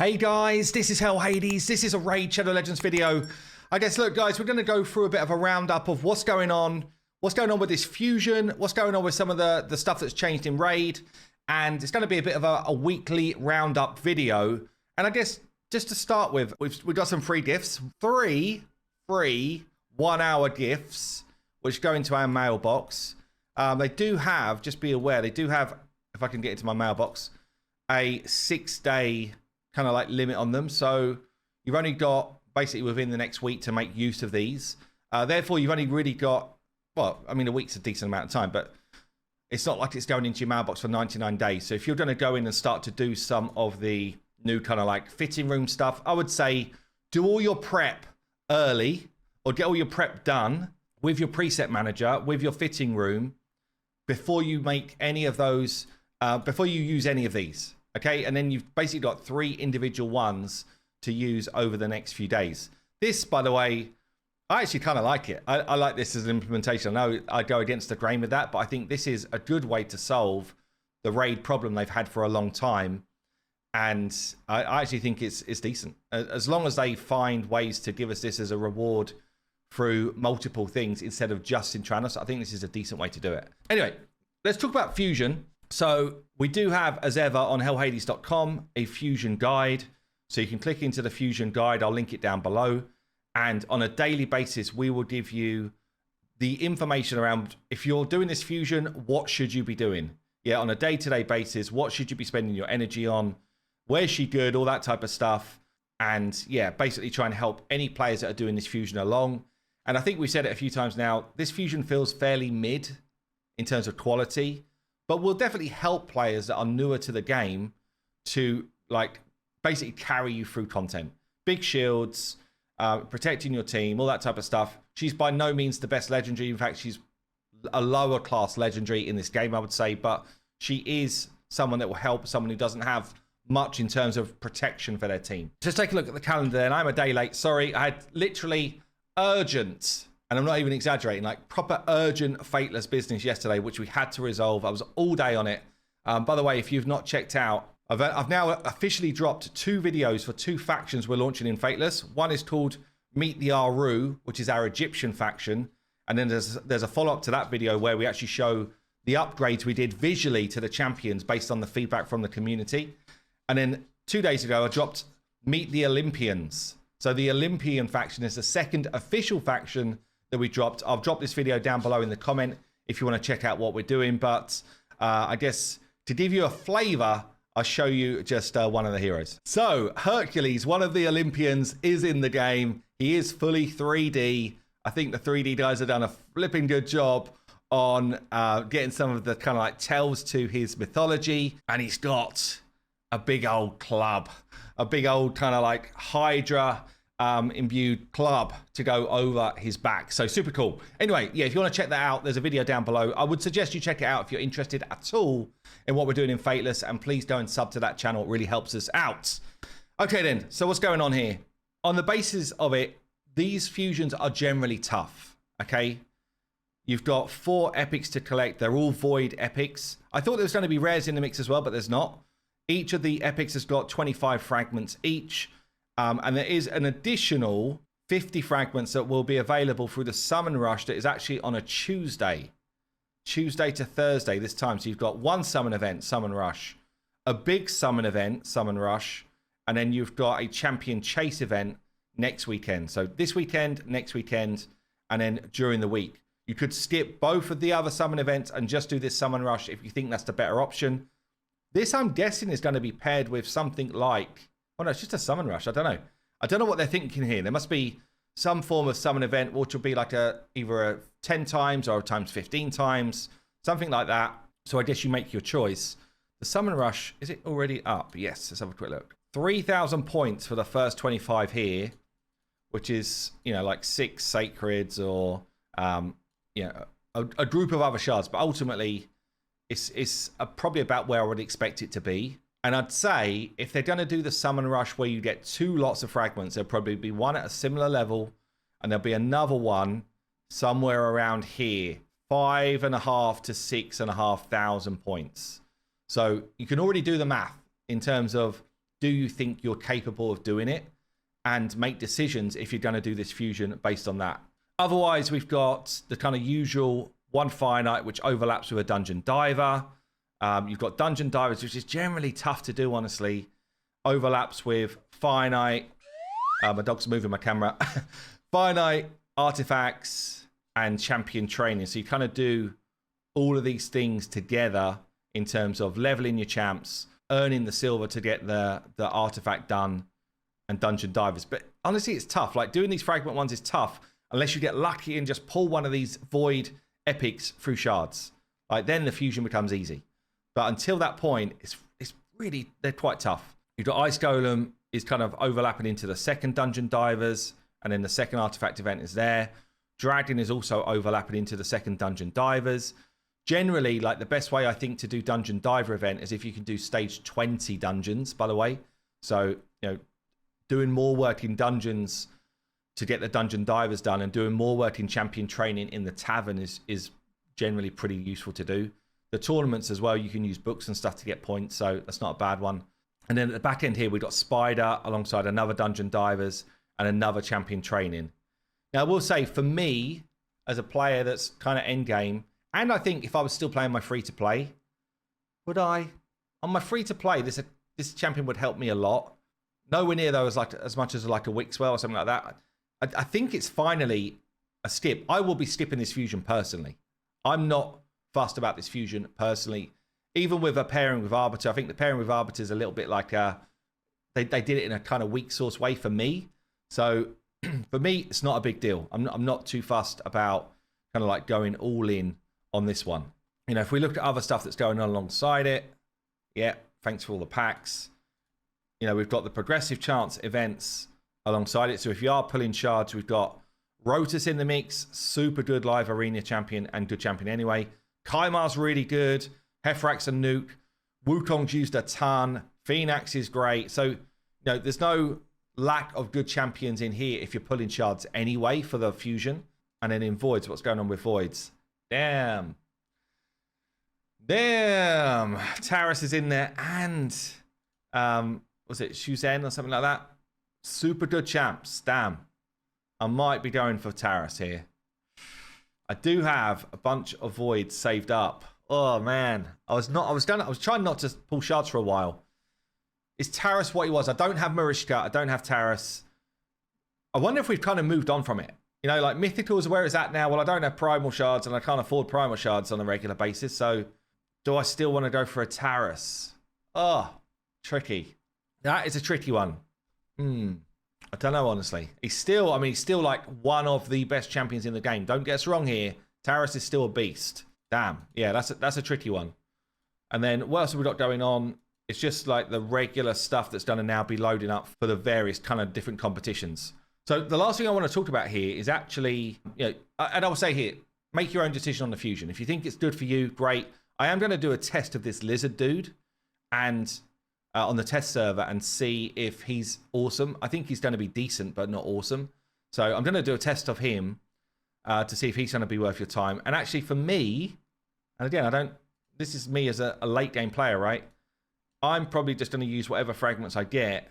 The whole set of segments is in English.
Hey guys, this is Hell Hades. This is a Raid Shadow Legends video. I guess, look guys, we're going to go through a bit of a roundup of what's going on with this fusion, what's going on with some of the stuff that's changed in Raid, and it's going to be a bit of a weekly roundup video. And I guess just to start with, we've got some free gifts, 3 free 1-hour gifts, which go into our mailbox. They do have, just be aware, they do have, if I can get into my mailbox, a 6-day kind of like limit on them. So you've only got basically within the next week to make use of these. Therefore, you've only really got, well, I mean, a week's a decent amount of time, but it's not like it's going into your mailbox for 99 days. So if you're going to go in and start to do some of the new kind of like fitting room stuff, I would say do all your prep early, or get all your prep done with your preset manager, with your fitting room, before you make any of those, before you use any of these. Okay, and then you've basically got 3 individual ones to use over the next few days. This, by the way, I actually kind of like it. I like this as an implementation. I know I go against the grain with that, but I think this is a good way to solve the raid problem they've had for a long time. And I actually think it's decent. As long as they find ways to give us this as a reward through multiple things instead of just in Tranos, I think this is a decent way to do it. Anyway, let's talk about Fusion. So we do have, as ever, on hellhades.com, a Fusion guide. So you can click into the Fusion guide. I'll link it down below. And on a daily basis, we will give you the information around, if you're doing this Fusion, what should you be doing? Yeah, on a day-to-day basis, what should you be spending your energy on? Where's she good? All that type of stuff. And yeah, basically try and help any players that are doing this Fusion along. And I think we've said it a few times now, this Fusion feels fairly mid in terms of quality, but will definitely help players that are newer to the game to like basically carry you through content. Big shields, protecting your team, all that type of stuff. She's by no means the best legendary. In fact, she's a lower class legendary in this game, I would say, but she is someone that will help someone who doesn't have much in terms of protection for their team. Just take a look at the calendar, and I'm a day late. Sorry, I had literally urgent, and I'm not even exaggerating, like proper urgent Fateless business yesterday, which we had to resolve. I was all day on it. By the way, if you've not checked out, I've now officially dropped 2 videos for 2 factions we're launching in Fateless. One is called Meet the Aru, which is our Egyptian faction. And then there's a follow-up to that video where we actually show the upgrades we did visually to the champions based on the feedback from the community. And then 2 days ago, I dropped Meet the Olympians. So the Olympian faction is the second official faction that we dropped. I'll drop this video down below in the comment if you want to check out what we're doing. But I guess to give you a flavor, I'll show you just one of the heroes. So Hercules, one of the Olympians, is in the game. He is fully 3D. I think the 3D guys have done a flipping good job on getting some of the kind of like tells to his mythology. And he's got a big old club, a big old kind of like Hydra imbued club to go over his back. So super cool. Anyway, yeah, if you want to check that out, there's a video down below. I would suggest you check it out if you're interested at all in what we're doing in Fateless, and please don't sub to that channel. It really helps us out. Okay then, so what's going on here? On the basis of it, these fusions are generally tough, okay? You've got 4 epics to collect. They're all void epics. I thought there was going to be rares in the mix as well, but there's not. Each of the epics has got 25 fragments each. And there is an additional 50 fragments that will be available through the Summon Rush that is actually on a Tuesday to Thursday this time. So you've got 1 summon event, Summon Rush, a big summon event, Summon Rush, and then you've got a champion chase event next weekend. So this weekend, next weekend, and then during the week. You could skip both of the other summon events and just do this Summon Rush if you think that's the better option. This, I'm guessing, is going to be paired with something like, oh no, it's just a Summon Rush. I don't know. I don't know what they're thinking here. There must be some form of summon event, which will be like either a 10 times or a times 15 times, something like that. So I guess you make your choice. The Summon Rush, is it already up? Yes, let's have a quick look. 3,000 points for the first 25 here, which is, you know, like 6 Sacreds or, you know, a group of other shards. But ultimately, it's probably about where I would expect it to be. And I'd say if they're going to do the Summon Rush where you get 2 lots of fragments, there'll probably be one at a similar level, and there'll be another one somewhere around here, 5,500 to 6,500 points. So you can already do the math in terms of do you think you're capable of doing it? And make decisions if you're going to do this fusion based on that. Otherwise, we've got the kind of usual one finite, which overlaps with a dungeon diver. You've got dungeon divers, which is generally tough to do, honestly. Overlaps with finite. My dog's moving my camera. Finite, artifacts, and champion training. So you kind of do all of these things together in terms of leveling your champs, earning the silver to get the artifact done, and dungeon divers. But honestly, it's tough. Like, doing these fragment ones is tough unless you get lucky and just pull one of these void epics through shards. Like, then the fusion becomes easy. But until that point, it's really, they're quite tough. You've got Ice Golem is kind of overlapping into the second dungeon divers, and then the second artifact event is there. Dragon is also overlapping into the second dungeon divers. Generally, like, the best way I think to do dungeon diver event is if you can do stage 20 dungeons, by the way. So, you know, doing more work in dungeons to get the dungeon divers done and doing more work in champion training in the tavern is generally pretty useful to do. The tournaments as well, you can use books and stuff to get points, so that's not a bad one. And then at the back end here, we've got Spider alongside another dungeon divers and another champion training. Now, I will say, for me, as a player that's kind of end game, and I think if I was still playing my free-to-play, would I? On my free-to-play, this champion would help me a lot. Nowhere near, though, as much as like a Wixwell or something like that. I think it's finally a skip. I will be skipping this fusion personally. I'm not fussed about this fusion personally. Even with a pairing with Arbiter, I think the pairing with Arbiter is a little bit like they did it in a kind of weak source way for me. So for me, it's not a big deal. I'm not too fussed about kind of like going all in on this one. You know, if we look at other stuff that's going on alongside it, yeah, thanks for all the packs. You know, we've got the progressive chance events alongside it. So if you are pulling shards, we've got Rotus in the mix, super good live arena champion and good champion anyway. Kaimar's really good. Hefrak's a nuke. Wukong's used a ton. Phoenix is great. So, you know, there's no lack of good champions in here if you're pulling shards anyway for the fusion. And then in Voids, what's going on with Voids? Damn. Taras is in there, and was it Shuzen or something like that? Super good champs. Damn. I might be going for Taras here. I do have a bunch of Voids saved up. Oh man, I was trying not to pull shards for a while. Is Taras what he was? I don't have Marishka. I don't have Taras. I wonder if we've kind of moved on from it. You know, like Mythical is where it's at now. Well, I don't have Primal shards, and I can't afford Primal shards on a regular basis. So, do I still want to go for a Taras? Oh, tricky. That is a tricky one. I don't know, honestly. He's still like one of the best champions in the game. Don't get us wrong here. Taras is still a beast. Damn. Yeah, that's a tricky one. And then what else have we got going on? It's just like the regular stuff that's going to now be loading up for the various kind of different competitions. So the last thing I want to talk about here is actually, you know, and I will say here, make your own decision on the fusion. If you think it's good for you, great. I am going to do a test of this lizard dude and on the test server and see if he's awesome. I think he's going to be decent, but not awesome. So I'm going to do a test of him to see if he's going to be worth your time. And actually for me, and again, this is me as a late game player, right? I'm probably just going to use whatever fragments I get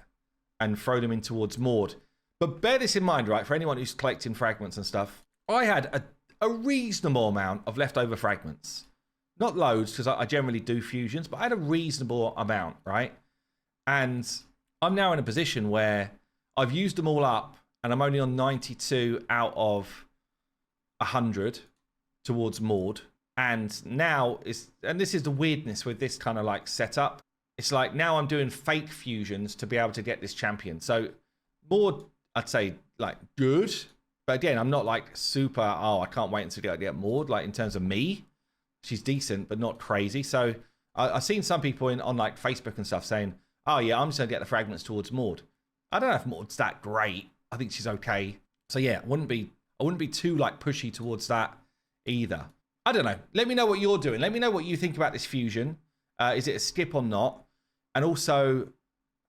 and throw them in towards Maud. But bear this in mind, right? For anyone who's collecting fragments and stuff, I had a reasonable amount of leftover fragments. Not loads, because I generally do fusions, but I had a reasonable amount, right? And I'm now in a position where I've used them all up, and I'm only on 92 out of 100 towards Maud. And now, and this is the weirdness with this kind of like setup. It's like now I'm doing fake fusions to be able to get this champion. So Maud, I'd say like good. But again, I'm not like super, I can't wait until I get Maud. Like in terms of me, she's decent, but not crazy. So I've seen some people on like Facebook and stuff saying, oh yeah, I'm just going to get the fragments towards Maud. I don't know if Maud's that great. I think she's okay. So yeah, I wouldn't be too like pushy towards that either. I don't know. Let me know what you're doing. Let me know what you think about this fusion. Is it a skip or not? And also,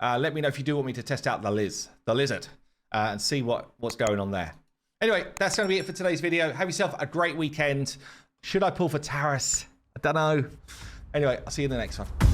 let me know if you do want me to test out the lizard, and see what's going on there. Anyway, that's going to be it for today's video. Have yourself a great weekend. Should I pull for Taras? I don't know. Anyway, I'll see you in the next one.